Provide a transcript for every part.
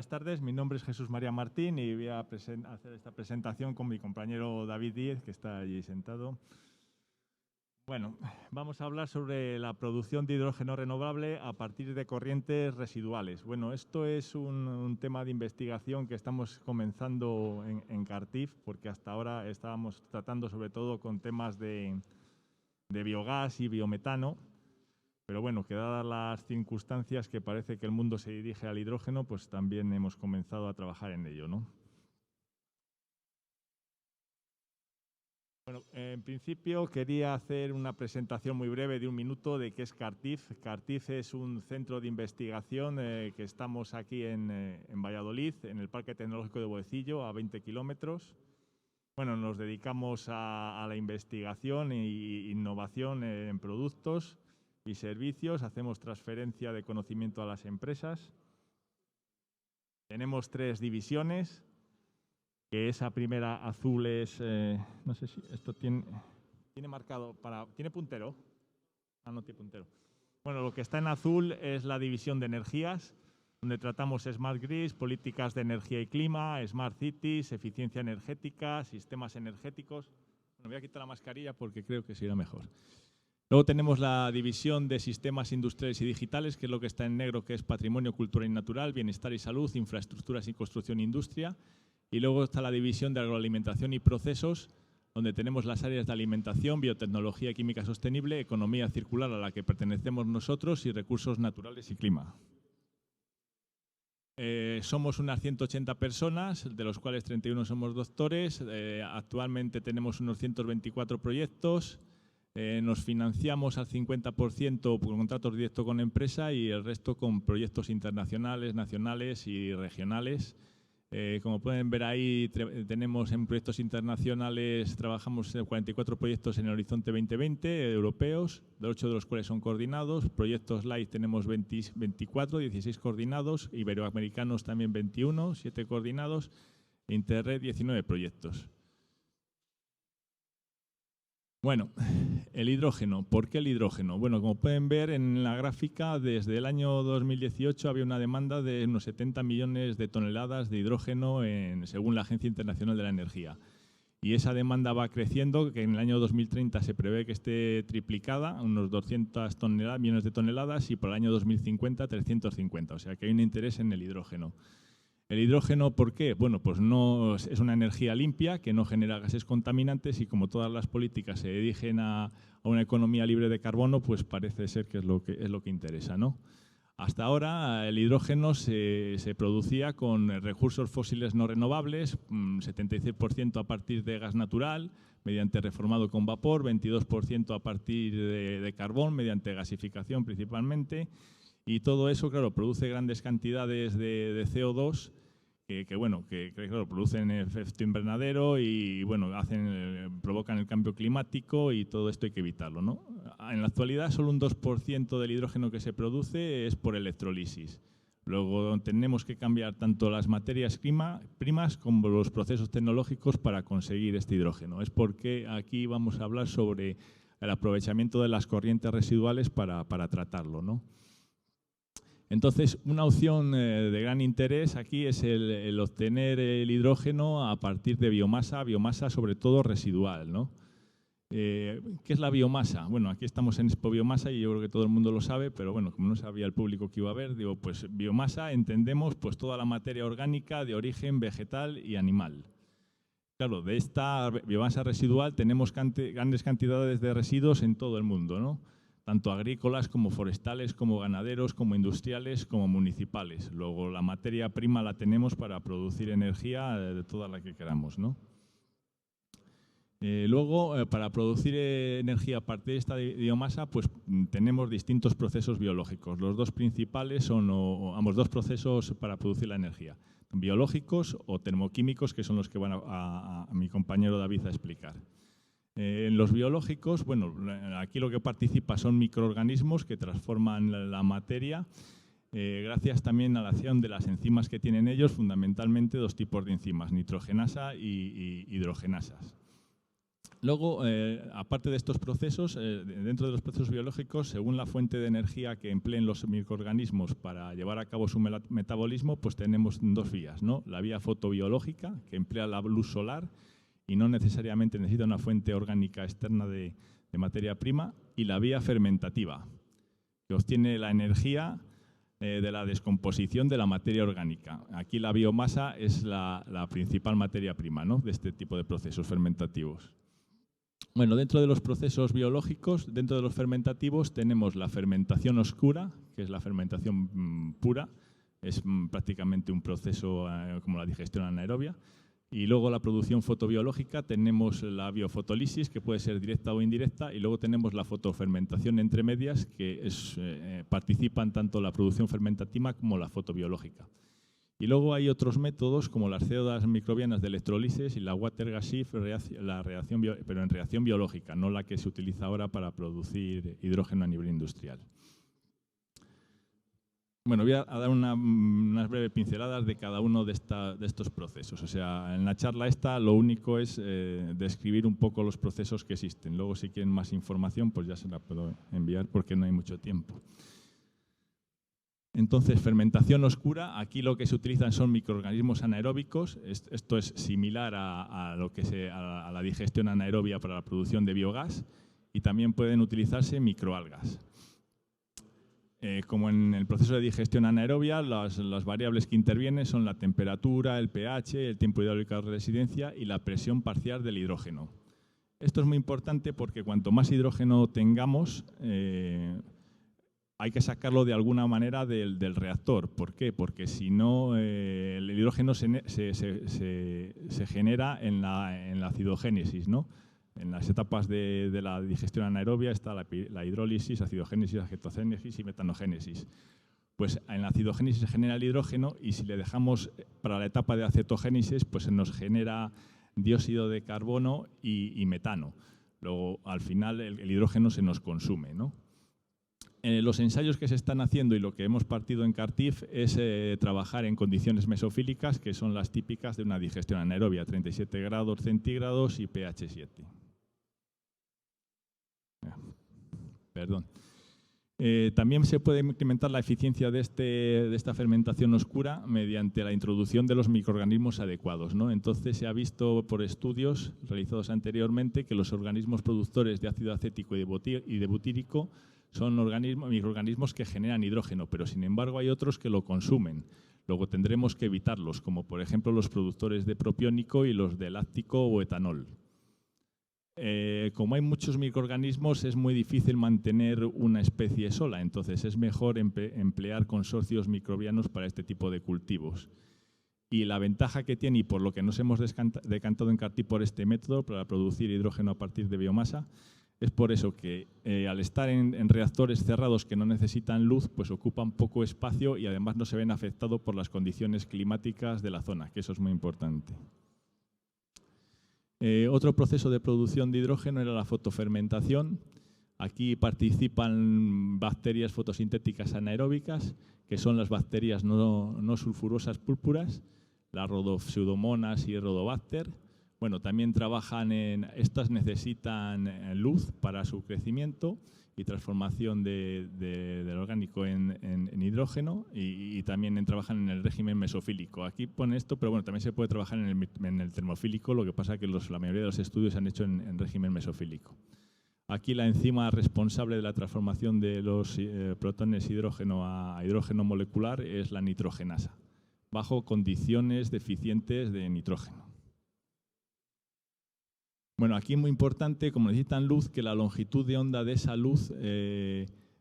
buenas tardes. Mi nombre es Jesús María Martín y voy a hacer esta presentación con mi compañero David Díez, que está allí sentado. Bueno, vamos a hablar sobre la producción de hidrógeno renovable a partir de corrientes residuales. Bueno, esto es un tema de investigación que estamos comenzando en Cartif, porque hasta ahora estábamos tratando sobre todo con temas de biogás y biometano. Pero bueno, que dadas las circunstancias que parece que el mundo se dirige al hidrógeno, pues también hemos comenzado a trabajar en ello, ¿no? Bueno, en principio quería hacer una presentación muy breve de 1 minuto de qué es Cartif. Cartif es un centro de investigación que estamos aquí en Valladolid, en el Parque Tecnológico de Boecillo, a 20 kilómetros. Bueno, nos dedicamos a la investigación e innovación en productos y servicios, hacemos transferencia de conocimiento a las empresas. Tenemos 3 divisiones, que esa primera azul es, no sé si esto tiene marcado ¿tiene puntero? Ah, no tiene puntero. Bueno, lo que está en azul es la división de energías, donde tratamos Smart Grids, políticas de energía y clima, Smart Cities, eficiencia energética, sistemas energéticos. Bueno, voy a quitar la mascarilla porque creo que será mejor. Luego tenemos la división de sistemas industriales y digitales, que es lo que está en negro, que es patrimonio cultural y natural, bienestar y salud, infraestructuras y construcción e industria. Y luego está la división de agroalimentación y procesos, donde tenemos las áreas de alimentación, biotecnología y química sostenible, economía circular a la que pertenecemos nosotros y recursos naturales y clima. Somos unas 180 personas, de los cuales 31 somos doctores. Actualmente tenemos unos 124 proyectos. Nos financiamos al 50% por contratos directos con empresa y el resto con proyectos internacionales, nacionales y regionales. Como pueden ver ahí, tenemos en proyectos internacionales, trabajamos en 44 proyectos en el Horizonte 2020, europeos, 8 de los cuales son coordinados. Proyectos LIFE tenemos 24, 16 coordinados, iberoamericanos también 21, 7 coordinados, Interred 19 proyectos. Bueno, el hidrógeno. ¿Por qué el hidrógeno? Bueno, como pueden ver en la gráfica, desde el año 2018 había una demanda de unos 70 millones de toneladas de hidrógeno según la Agencia Internacional de la Energía. Y esa demanda va creciendo, que en el año 2030 se prevé que esté triplicada, unos 200 millones de toneladas, y por el año 2050 350. O sea que hay un interés en el hidrógeno. El hidrógeno, ¿por qué? Bueno, pues no es una energía limpia que no genera gases contaminantes y como todas las políticas se dirigen a una economía libre de carbono, pues parece ser que es lo que interesa, ¿no? Hasta ahora el hidrógeno se producía con recursos fósiles no renovables, 76% a partir de gas natural, mediante reformado con vapor, 22% a partir de carbón, mediante gasificación principalmente. Y todo eso, claro, produce grandes cantidades de CO2 que claro, producen efecto invernadero y bueno, provocan el cambio climático y todo esto hay que evitarlo, ¿no? En la actualidad solo un 2% del hidrógeno que se produce es por electrolisis. Luego tenemos que cambiar tanto las materias primas como los procesos tecnológicos para conseguir este hidrógeno. Es porque aquí vamos a hablar sobre el aprovechamiento de las corrientes residuales para tratarlo, ¿no? Entonces, una opción de gran interés aquí es el obtener el hidrógeno a partir de biomasa sobre todo residual, ¿no? ¿Qué es la biomasa? Bueno, aquí estamos en Expo Biomasa y yo creo que todo el mundo lo sabe, pero bueno, como no sabía el público que iba a ver, digo, pues biomasa entendemos pues toda la materia orgánica de origen vegetal y animal. Claro, de esta biomasa residual tenemos grandes cantidades de residuos en todo el mundo, ¿no? Tanto agrícolas como forestales, como ganaderos, como industriales, como municipales. Luego la materia prima la tenemos para producir energía de toda la que queramos, ¿no? Luego, para producir energía a partir de esta biomasa, pues tenemos distintos procesos biológicos. Los dos principales son ambos dos procesos para producir la energía, biológicos o termoquímicos, que son los que van a mi compañero David a explicar. En los biológicos, bueno, aquí lo que participa son microorganismos que transforman la materia, gracias también a la acción de las enzimas que tienen ellos, fundamentalmente 2 tipos de enzimas, nitrogenasa y hidrogenasas. Luego, aparte de estos procesos, dentro de los procesos biológicos, según la fuente de energía que empleen los microorganismos para llevar a cabo su metabolismo, pues tenemos dos vías, ¿no? La vía fotobiológica, que emplea la luz solar y no necesariamente necesita una fuente orgánica externa de materia prima, y la vía fermentativa, que obtiene la energía de la descomposición de la materia orgánica. Aquí la biomasa es la principal materia prima, ¿no?, de este tipo de procesos fermentativos. Bueno, dentro de los procesos biológicos, dentro de los fermentativos, tenemos la fermentación oscura, que es la fermentación pura, es prácticamente un proceso como la digestión anaerobia. Y luego la producción fotobiológica, tenemos la biofotolisis, que puede ser directa o indirecta, y luego tenemos la fotofermentación entre medias, que participan tanto la producción fermentativa como la fotobiológica. Y luego hay otros métodos como las células microbianas de electrolisis y la water gas shift, pero en reacción biológica, no la que se utiliza ahora para producir hidrógeno a nivel industrial. Bueno, voy a dar unas breves pinceladas de cada uno de estos procesos. O sea, en la charla esta lo único es describir un poco los procesos que existen. Luego, si quieren más información, pues ya se la puedo enviar porque no hay mucho tiempo. Entonces, fermentación oscura, aquí lo que se utilizan son microorganismos anaeróbicos. Esto es similar a la digestión anaerobia para la producción de biogás, y también pueden utilizarse microalgas. Como en el proceso de digestión anaerobia, las variables que intervienen son la temperatura, el pH, el tiempo hidráulico de residencia y la presión parcial del hidrógeno. Esto es muy importante porque cuanto más hidrógeno tengamos, hay que sacarlo de alguna manera del reactor. ¿Por qué? Porque si no, el hidrógeno se genera en la acidogénesis, ¿no? En las etapas de la digestión anaerobia está la hidrólisis, acidogénesis, acetogénesis y metanogénesis. Pues en la acidogénesis se genera el hidrógeno, y si le dejamos para la etapa de acetogénesis, pues se nos genera dióxido de carbono y metano. Luego, al final, el hidrógeno se nos consume, ¿no? Los ensayos que se están haciendo y lo que hemos partido en CARTIF es trabajar en condiciones mesofílicas, que son las típicas de una digestión anaerobia, 37 grados centígrados y pH 7. Perdón. También se puede incrementar la eficiencia de esta fermentación oscura mediante la introducción de los microorganismos adecuados, ¿no? Entonces se ha visto por estudios realizados anteriormente que los organismos productores de ácido acético y de butírico son microorganismos que generan hidrógeno, pero sin embargo hay otros que lo consumen. Luego tendremos que evitarlos, como por ejemplo los productores de propiónico y los de láctico o etanol. Como hay muchos microorganismos, es muy difícil mantener una especie sola, entonces es mejor emplear consorcios microbianos para este tipo de cultivos. Y la ventaja que tiene, y por lo que nos hemos decantado en CARTIF por este método para producir hidrógeno a partir de biomasa, es por eso que al estar en reactores cerrados que no necesitan luz, pues ocupan poco espacio y además no se ven afectados por las condiciones climáticas de la zona, que eso es muy importante. Otro proceso de producción de hidrógeno era la fotofermentación. Aquí participan bacterias fotosintéticas anaeróbicas, que son las bacterias no sulfurosas púrpuras, las Rhodopseudomonas y Rhodobacter. Bueno, también estas necesitan luz para su crecimiento y transformación del orgánico en hidrógeno, y también trabajan en el régimen mesofílico. Aquí pone esto, pero bueno, también se puede trabajar en el termofílico, lo que pasa es que la mayoría de los estudios se han hecho en régimen mesofílico. Aquí la enzima responsable de la transformación de los protones hidrógeno a hidrógeno molecular es la nitrogenasa, bajo condiciones deficientes de nitrógeno. Bueno, aquí es muy importante, como necesitan luz, que la longitud de onda de esa luz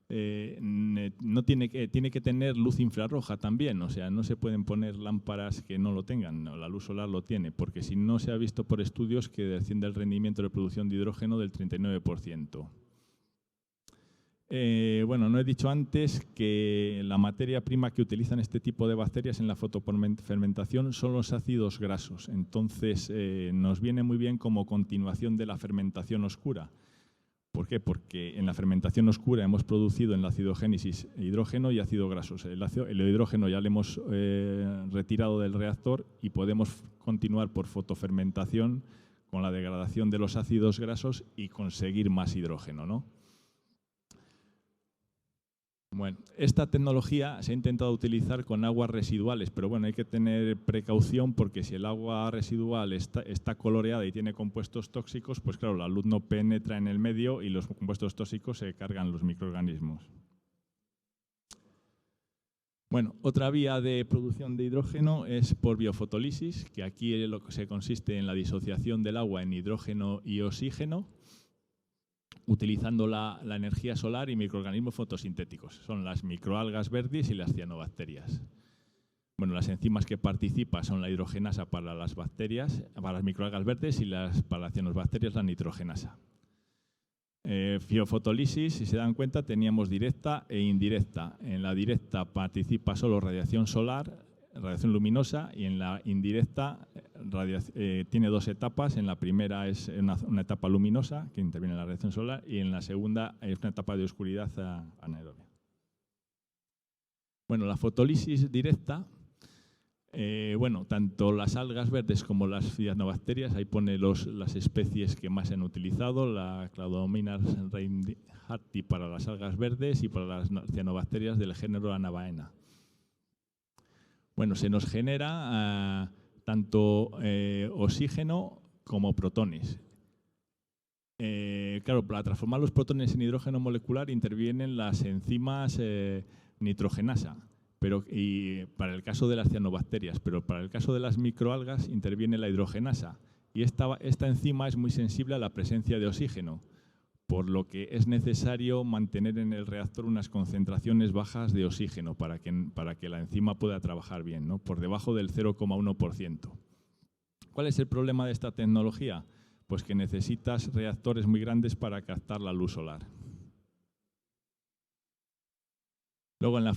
tiene que tener luz infrarroja también. O sea, no se pueden poner lámparas que no lo tengan. No, la luz solar lo tiene, porque si no, se ha visto por estudios que desciende el rendimiento de producción de hidrógeno del 39%. Bueno, no he dicho antes que la materia prima que utilizan este tipo de bacterias en la fotofermentación son los ácidos grasos. Entonces, nos viene muy bien como continuación de la fermentación oscura. ¿Por qué? Porque en la fermentación oscura hemos producido en la acidogénesis hidrógeno y ácidos grasos. El hidrógeno ya lo hemos retirado del reactor y podemos continuar por fotofermentación con la degradación de los ácidos grasos y conseguir más hidrógeno, ¿no? Bueno, esta tecnología se ha intentado utilizar con aguas residuales, pero bueno, hay que tener precaución porque si el agua residual está coloreada y tiene compuestos tóxicos, pues claro, la luz no penetra en el medio y los compuestos tóxicos se cargan los microorganismos. Bueno, otra vía de producción de hidrógeno es por biofotólisis, que aquí lo que se consiste en la disociación del agua en hidrógeno y oxígeno, utilizando la energía solar y microorganismos fotosintéticos. Son las microalgas verdes y las cianobacterias. Bueno, las enzimas que participan son la hidrogenasa para las bacterias, para las microalgas verdes, y para las cianobacterias la nitrogenasa. Biofotólisis, si se dan cuenta, teníamos directa e indirecta. En la directa participa solo radiación solar, radiación luminosa, y en la indirecta tiene dos etapas. En la primera es una etapa luminosa que interviene en la radiación solar y en la segunda es una etapa de oscuridad anaerobia. Bueno, la fotólisis directa, bueno, tanto las algas verdes como las cianobacterias, ahí pone las especies que más se han utilizado, la Cladomonas reinhardti para las algas verdes y para las cianobacterias del género Anabaena. Bueno, se nos genera tanto oxígeno como protones. Claro, para transformar los protones en hidrógeno molecular intervienen las enzimas nitrogenasa, y para el caso de las cianobacterias, pero para el caso de las microalgas interviene la hidrogenasa. Y esta enzima es muy sensible a la presencia de oxígeno, por lo que es necesario mantener en el reactor unas concentraciones bajas de oxígeno para que la enzima pueda trabajar bien, ¿no? Por debajo del 0,1%. ¿Cuál es el problema de esta tecnología? Pues que necesitas reactores muy grandes para captar la luz solar. Luego, en la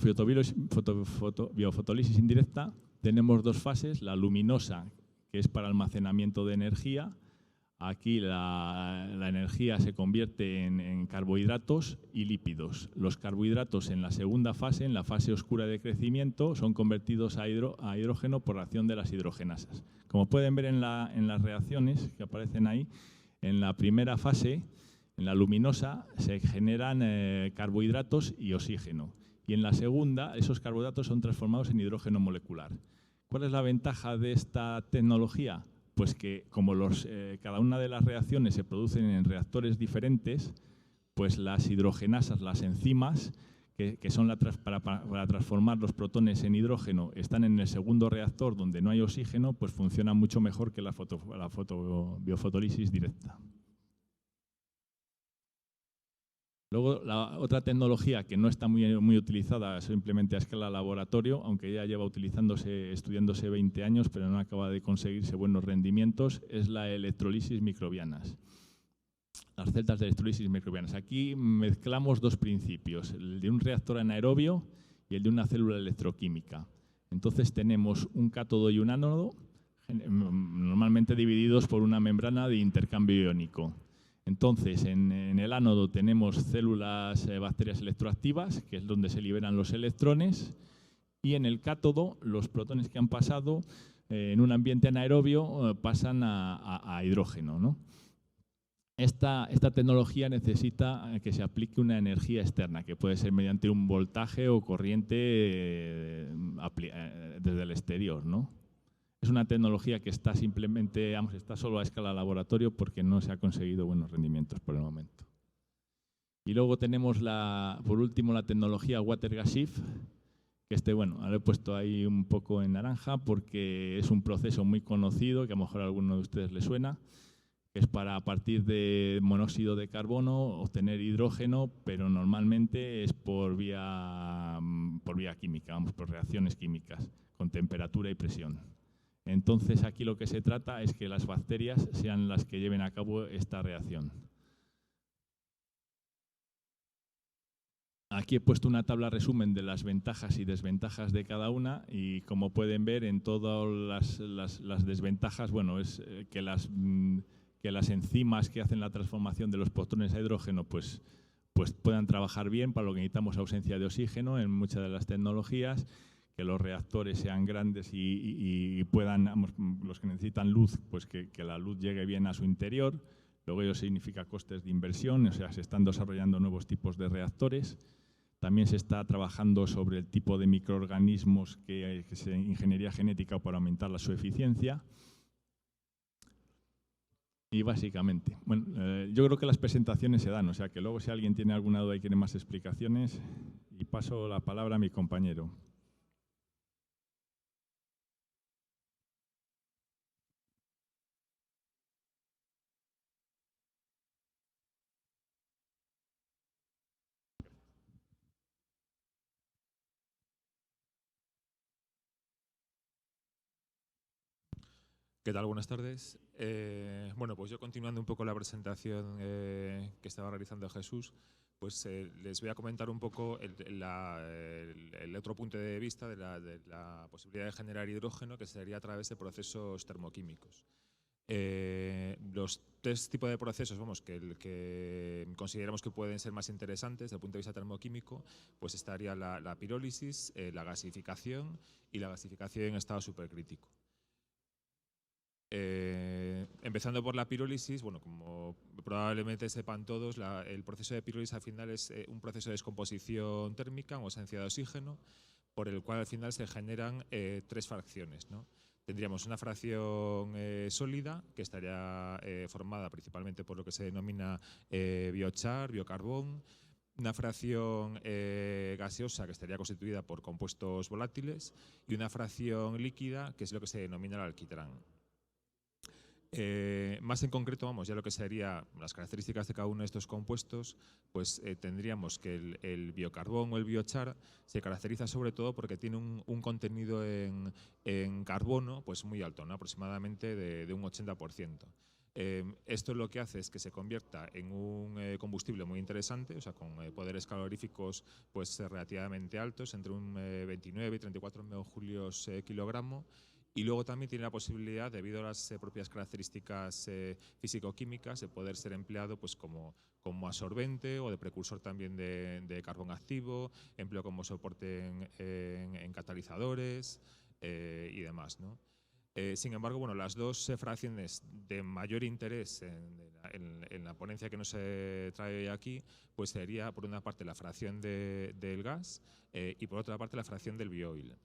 biofotólisis indirecta tenemos dos fases, la luminosa, que es para almacenamiento de energía. Aquí la energía se convierte en carbohidratos y lípidos. Los carbohidratos en la segunda fase, en la fase oscura de crecimiento, son convertidos a hidrógeno por reacción de las hidrogenasas. Como pueden ver en las reacciones que aparecen ahí, en la primera fase, en la luminosa, se generan carbohidratos y oxígeno. Y en la segunda, esos carbohidratos son transformados en hidrógeno molecular. ¿Cuál es la ventaja de esta tecnología? Pues que como cada una de las reacciones se producen en reactores diferentes, pues las hidrogenasas, las enzimas, que son para transformar los protones en hidrógeno, están en el segundo reactor donde no hay oxígeno, pues funcionan mucho mejor que la biofotólisis directa. Luego, la otra tecnología que no está muy utilizada simplemente a escala laboratorio, aunque ya lleva estudiándose 20 años, pero no acaba de conseguirse buenos rendimientos, es la electrolisis microbianas. Las celdas de electrolisis microbianas. Aquí mezclamos dos principios, el de un reactor anaerobio y el de una célula electroquímica. Entonces tenemos un cátodo y un ánodo, normalmente divididos por una membrana de intercambio iónico. Entonces, en el ánodo tenemos células bacterias electroactivas, que es donde se liberan los electrones, y en el cátodo los protones que han pasado en un ambiente anaerobio pasan a hidrógeno, ¿no? Esta tecnología necesita que se aplique una energía externa, que puede ser mediante un voltaje o corriente desde el exterior, ¿no? Es una tecnología que está está solo a escala laboratorio porque no se ha conseguido buenos rendimientos por el momento. Y luego tenemos, por último, la tecnología Water Gas Shift, que lo he puesto ahí un poco en naranja porque es un proceso muy conocido, que a lo mejor a alguno de ustedes le suena, que es para, a partir de monóxido de carbono, obtener hidrógeno, pero normalmente es por vía química, por reacciones químicas, con temperatura y presión. Entonces, aquí lo que se trata es que las bacterias sean las que lleven a cabo esta reacción. Aquí he puesto una tabla resumen de las ventajas y desventajas de cada una y, como pueden ver, en todas las desventajas, es que las enzimas que hacen la transformación de los protones a hidrógeno pues puedan trabajar bien, para lo que necesitamos ausencia de oxígeno en muchas de las tecnologías, los reactores sean grandes y puedan, los que necesitan luz, pues que la luz llegue bien a su interior. Luego ello significa costes de inversión, o sea, se están desarrollando nuevos tipos de reactores. También se está trabajando sobre el tipo de microorganismos que se ingeniería genética para aumentar su eficiencia. Y básicamente, bueno, yo creo que las presentaciones se dan, o sea que luego si alguien tiene alguna duda y quiere más explicaciones, y paso la palabra a mi compañero. ¿Qué tal? Buenas tardes. Bueno, pues yo continuando un poco la presentación que estaba realizando Jesús, pues les voy a comentar un poco el otro punto de vista de la posibilidad de generar hidrógeno, que sería a través de procesos termoquímicos. Los tres tipos de procesos, vamos, que consideramos que pueden ser más interesantes desde el punto de vista termoquímico, pues estaría la pirólisis, la gasificación y la gasificación en estado supercrítico. Empezando por la pirólisis, bueno, como probablemente sepan todos, el proceso de pirólisis al final es un proceso de descomposición térmica o ausencia de oxígeno, por el cual al final se generan tres fracciones, ¿no? Tendríamos una fracción sólida, que estaría formada principalmente por lo que se denomina biochar, biocarbón, una fracción gaseosa, que estaría constituida por compuestos volátiles, y una fracción líquida, que es lo que se denomina el alquitrán. Más en concreto, vamos, ya lo que serían las características de cada uno de estos compuestos, pues tendríamos que el biocarbón o el biochar se caracteriza sobre todo porque tiene un contenido en carbono pues muy alto, ¿no? Aproximadamente de un 80%. Esto lo que hace es que se convierta en un combustible muy interesante, o sea, con poderes caloríficos pues relativamente altos, entre un 29 y 34 megajulios kilogramo. Y luego también tiene la posibilidad, debido a las propias características físico-químicas, de poder ser empleado pues, como absorbente o de precursor también de carbón activo, empleo como soporte en catalizadores y demás, ¿no? Sin embargo, bueno, las dos fracciones de mayor interés en la ponencia que nos trae aquí, pues sería por una parte la fracción del gas y por otra parte la fracción del bioil.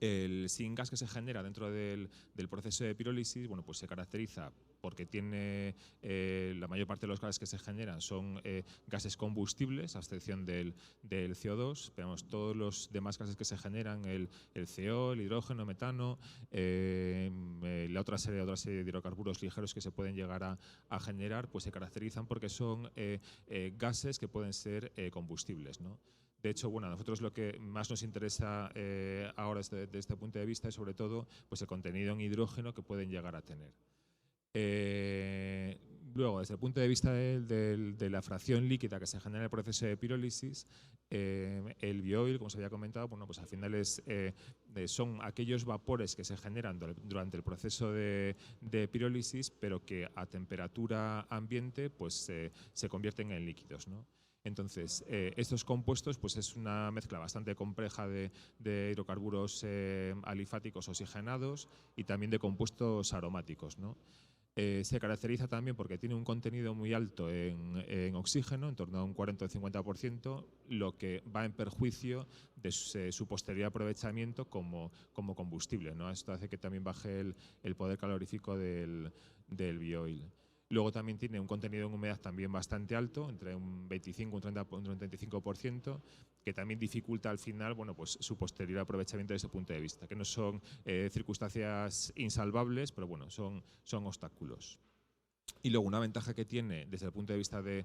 El syngas que se genera dentro del proceso de pirólisis, bueno, pues se caracteriza porque tiene la mayor parte de los gases que se generan son gases combustibles, a excepción del CO2. Tenemos todos los demás gases que se generan, el CO, el hidrógeno, el metano, la otra serie de hidrocarburos ligeros que se pueden llegar a generar, pues se caracterizan porque son gases que pueden ser combustibles, ¿no? De hecho, bueno, a nosotros lo que más nos interesa ahora desde este punto de vista es sobre todo pues, el contenido en hidrógeno que pueden llegar a tener. Luego, desde el punto de vista de la fracción líquida que se genera en el proceso de pirólisis, el bioil, como se había comentado, bueno, pues al final son aquellos vapores que se generan durante el proceso de pirólisis, pero que a temperatura ambiente pues, se convierten en líquidos, ¿no? Entonces, estos compuestos pues es una mezcla bastante compleja de hidrocarburos alifáticos oxigenados y también de compuestos aromáticos, ¿no? Se caracteriza también porque tiene un contenido muy alto en oxígeno, en torno a un 40 o 50%, lo que va en perjuicio de su posterior aprovechamiento como combustible, ¿no? Esto hace que también baje el poder calorífico del bioil. Luego también tiene un contenido en humedad también bastante alto, entre un 25 y un 35%, que también dificulta al final, bueno, pues su posterior aprovechamiento desde ese punto de vista, que no son circunstancias insalvables, pero bueno, son obstáculos. Y luego una ventaja que tiene desde el punto de vista del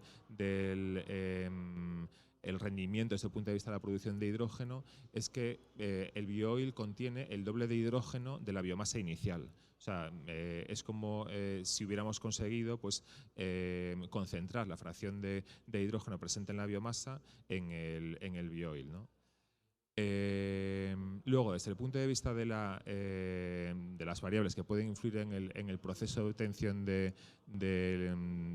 el rendimiento desde el punto de vista de la producción de hidrógeno es que el bioil contiene el doble de hidrógeno de la biomasa inicial. O sea, es como si hubiéramos conseguido pues, concentrar la fracción de hidrógeno presente en la biomasa en el bioil, ¿no? Luego, desde el punto de vista de las variables que pueden influir en el proceso de obtención de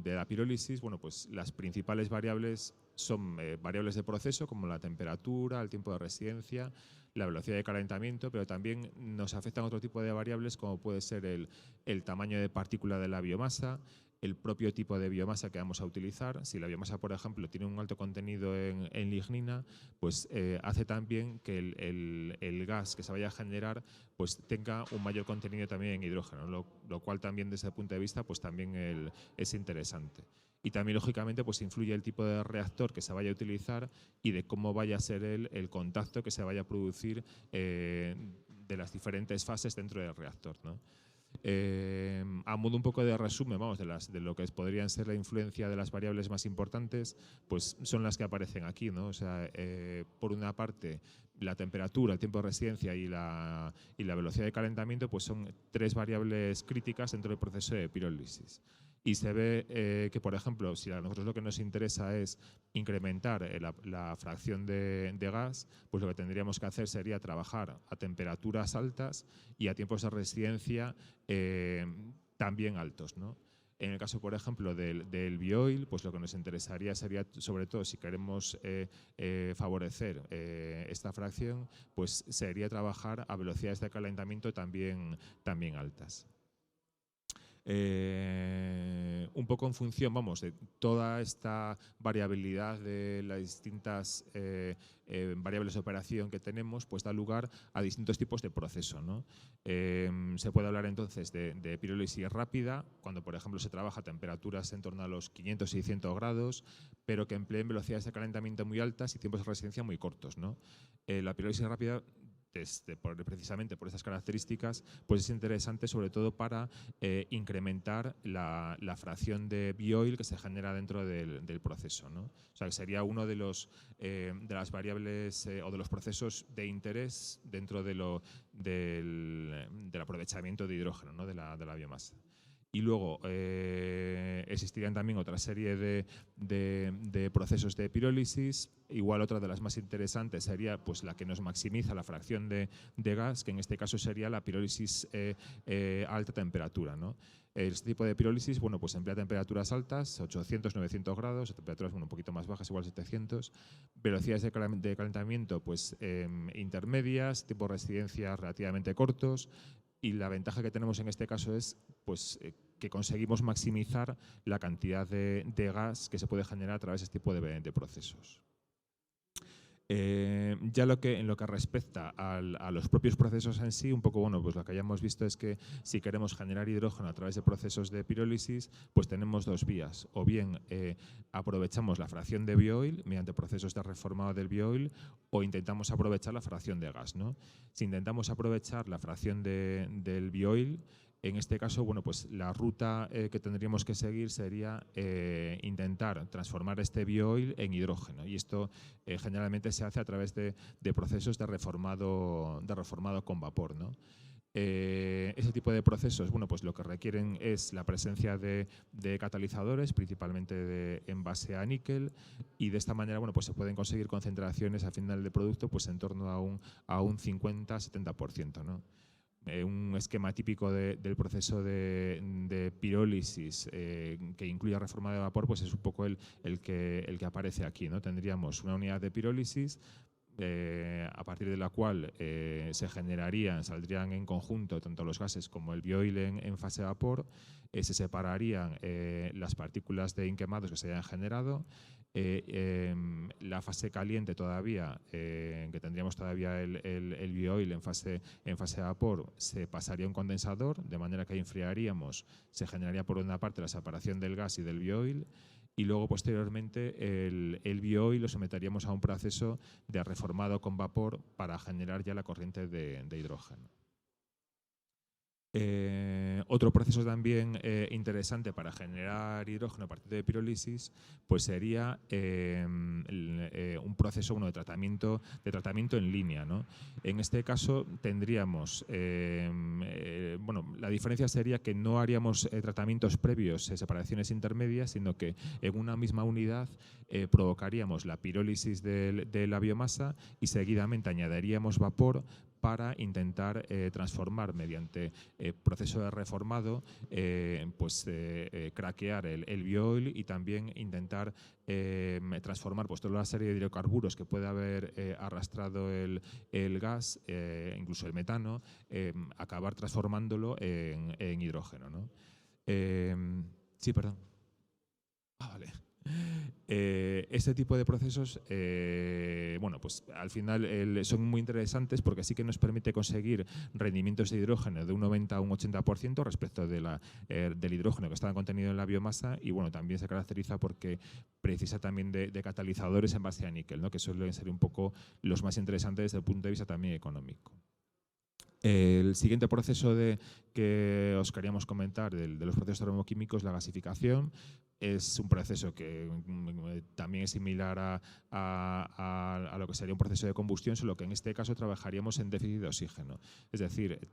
la pirólisis, bueno, pues las principales variables son variables de proceso, como la temperatura, el tiempo de residencia, la velocidad de calentamiento, pero también nos afectan otro tipo de variables, como puede ser el tamaño de partícula de la biomasa, el propio tipo de biomasa que vamos a utilizar. Si la biomasa, por ejemplo, tiene un alto contenido en lignina, pues hace también que el gas que se vaya a generar pues tenga un mayor contenido también en hidrógeno, lo cual también desde ese punto de vista pues también es interesante. Y también, lógicamente, pues influye el tipo de reactor que se vaya a utilizar y de cómo vaya a ser el contacto que se vaya a producir de las diferentes fases dentro del reactor, ¿no? A modo un poco de resumen, vamos, de lo que podrían ser la influencia de las variables más importantes, pues son las que aparecen aquí, ¿no? O sea, por una parte, la temperatura, el tiempo de residencia y la velocidad de calentamiento, pues son tres variables críticas dentro del proceso de pirólisis. Y se ve que, por ejemplo, si a nosotros lo que nos interesa es incrementar la fracción de gas, pues lo que tendríamos que hacer sería trabajar a temperaturas altas y a tiempos de residencia también altos, ¿no? En el caso, por ejemplo, del bioil, pues lo que nos interesaría sería, sobre todo, si queremos favorecer esta fracción, pues sería trabajar a velocidades de calentamiento también altas. Un poco en función, vamos, de toda esta variabilidad de las distintas variables de operación que tenemos, pues da lugar a distintos tipos de proceso, ¿no? Se puede hablar entonces de pirólisis rápida, cuando por ejemplo se trabaja a temperaturas en torno a los 500-600 grados, pero que empleen velocidades de calentamiento muy altas y tiempos de resistencia muy cortos, ¿no? La pirólisis rápida, precisamente por esas características, pues es interesante sobre todo para incrementar la fracción de bioil que se genera dentro del proceso, ¿no? O sea, que sería uno de las variables o de los procesos de interés dentro del aprovechamiento de hidrógeno, ¿no? de la biomasa. Y luego existirían también otra serie de procesos de pirólisis. Igual otra de las más interesantes sería pues, la que nos maximiza la fracción de gas, que en este caso sería la pirólisis a alta temperatura, ¿no? Este tipo de pirólisis, bueno, pues emplea temperaturas altas, 800, 900 grados, temperaturas bueno, un poquito más bajas, igual 700, velocidades de calentamiento pues intermedias, tiempos de residencia relativamente cortos. Y la ventaja que tenemos en este caso es pues, que conseguimos maximizar la cantidad de gas que se puede generar a través de este tipo de procesos. Ya en lo que respecta a los propios procesos en sí, un poco bueno, pues lo que hayamos visto es que si queremos generar hidrógeno a través de procesos de pirólisis, pues tenemos dos vías. O bien aprovechamos la fracción de bioil mediante procesos de reformado del bioil, o intentamos aprovechar la fracción de gas, ¿no? Si intentamos aprovechar la fracción del bioil, en este caso, bueno, pues la ruta que tendríamos que seguir sería intentar transformar este bioil en hidrógeno, y esto generalmente se hace a través de procesos de reformado con vapor, ¿no? Ese tipo de procesos, bueno, pues lo que requieren es la presencia de catalizadores, principalmente en base a níquel, y de esta manera, bueno, pues se pueden conseguir concentraciones al final del producto pues en torno a un 50-70%, ¿no? Un esquema típico del proceso de pirólisis que incluye reforma de vapor, pues es un poco el que aparece aquí, ¿no? Tendríamos una unidad de pirólisis a partir de la cual saldrían en conjunto tanto los gases como el bioil en fase de vapor, se separarían las partículas de inquemados que se hayan generado. La fase caliente todavía, que tendríamos todavía el bioil en fase de vapor, se pasaría a un condensador, de manera que ahí enfriaríamos, se generaría por una parte la separación del gas y del bioil, y luego posteriormente el bioil lo someteríamos a un proceso de reformado con vapor para generar ya la corriente de hidrógeno. Otro proceso también interesante para generar hidrógeno a partir de pirólisis pues sería un proceso de tratamiento en línea, ¿no? En este caso tendríamos, la diferencia sería que no haríamos tratamientos previos, separaciones intermedias, sino que en una misma unidad provocaríamos la pirólisis de la biomasa y seguidamente añadiríamos vapor para intentar transformar mediante proceso de reformado, craquear el biooil y también intentar transformar pues, toda la serie de hidrocarburos que puede haber arrastrado el gas, incluso el metano, acabar transformándolo en hidrógeno, ¿no? Sí, perdón. Vale. Este tipo de procesos, pues al final son muy interesantes porque sí que nos permite conseguir rendimientos de hidrógeno de un 90 a un 80% respecto del hidrógeno que está contenido en la biomasa y bueno, también se caracteriza porque precisa también de catalizadores en base a níquel, ¿no? Que suelen ser un poco los más interesantes desde el punto de vista también económico. El siguiente proceso que os queríamos comentar de los procesos termoquímicos, la gasificación, es un proceso que también es similar a lo que sería un proceso de combustión, solo que en este caso trabajaríamos en déficit de oxígeno. Es decir,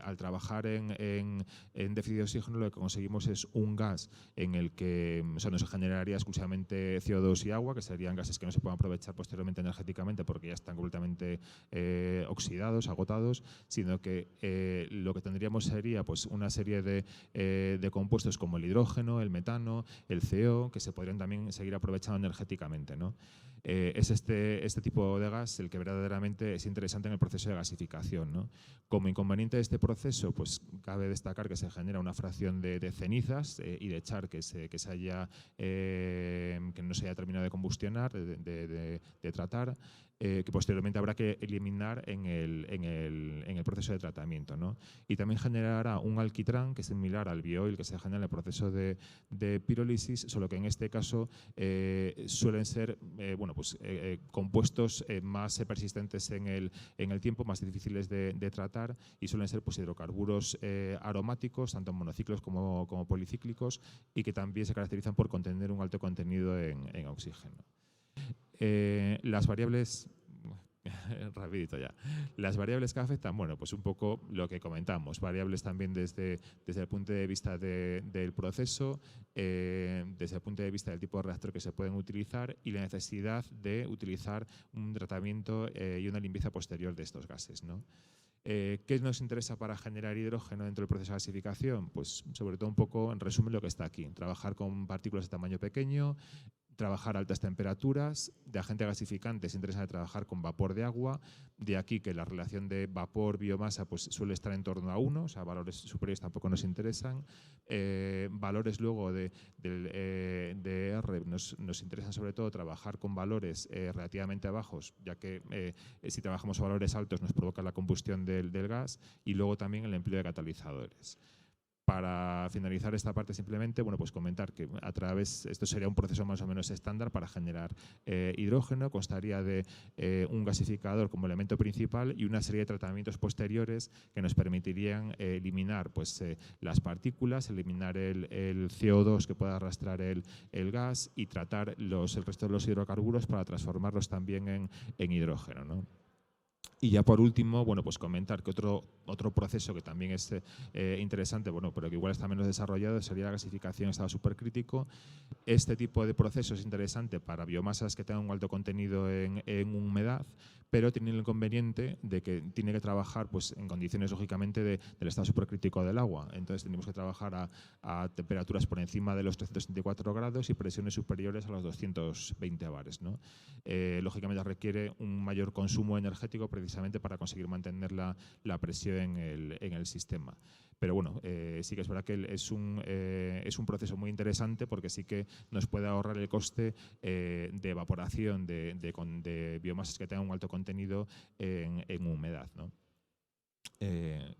al trabajar en déficit de oxígeno lo que conseguimos es un gas en el que no se generaría exclusivamente CO2 y agua, que serían gases que no se pueden aprovechar posteriormente energéticamente porque ya están completamente oxidados, agotados, sino que lo que tendríamos sería pues, una serie de compuestos como el hidrógeno, el metano, el CO, que se podrían también seguir aprovechando energéticamente, ¿no? Es este tipo de gas el que verdaderamente es interesante en el proceso de gasificación, ¿no? Como inconveniente de este proceso, pues cabe destacar que se genera una fracción de cenizas y de char que no se haya terminado de combustionar, de tratar, que posteriormente habrá que eliminar en el proceso de tratamiento, ¿no? Y también generará un alquitrán que es similar al biooil que se genera en el proceso de pirólisis, solo que en este caso suelen ser compuestos más persistentes en el tiempo, más difíciles de tratar y suelen ser pues, hidrocarburos aromáticos, tanto monociclos como policíclicos y que también se caracterizan por contener un alto contenido en oxígeno. Las variables, rapidito ya, las variables que afectan, bueno, pues un poco lo que comentamos, variables también desde el punto de vista del proceso, desde el punto de vista del tipo de reactor que se pueden utilizar y la necesidad de utilizar un tratamiento y una limpieza posterior de estos gases, ¿no? ¿Qué nos interesa para generar hidrógeno dentro del proceso de gasificación? Pues sobre todo un poco, en resumen, lo que está aquí, trabajar con partículas de tamaño pequeño, trabajar a altas temperaturas, de agente gasificante se interesa trabajar con vapor de agua, de aquí que la relación de vapor-biomasa pues, suele estar en torno a 1, o sea, valores superiores tampoco nos interesan. Valores luego de R nos interesan sobre todo trabajar con valores relativamente bajos, ya que si trabajamos a valores altos nos provoca la combustión del gas y luego también el empleo de catalizadores. Para finalizar esta parte simplemente, bueno, pues comentar que esto sería un proceso más o menos estándar para generar hidrógeno, constaría de un gasificador como elemento principal y una serie de tratamientos posteriores que nos permitirían eliminar pues, las partículas, eliminar el CO2 que pueda arrastrar el gas y tratar el resto de los hidrocarburos para transformarlos también en hidrógeno, ¿no? Y ya por último, bueno, pues comentar que otro proceso que también es interesante, bueno, pero que igual está menos desarrollado, sería la gasificación en estado supercrítico. Este tipo de proceso es interesante para biomasas que tengan un alto contenido en humedad, pero tiene el inconveniente de que tiene que trabajar pues, en condiciones, lógicamente, del estado supercrítico del agua. Entonces, tenemos que trabajar a temperaturas por encima de los 364 grados y presiones superiores a los 220 bares, ¿no? Lógicamente, requiere un mayor consumo energético precisamente para conseguir mantener la presión en el sistema. Pero bueno, sí que es verdad que es un proceso muy interesante porque sí que nos puede ahorrar el coste de evaporación de biomasas que tengan un alto contenido en humedad, ¿no?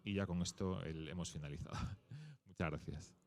Y ya con esto hemos finalizado. Muchas gracias.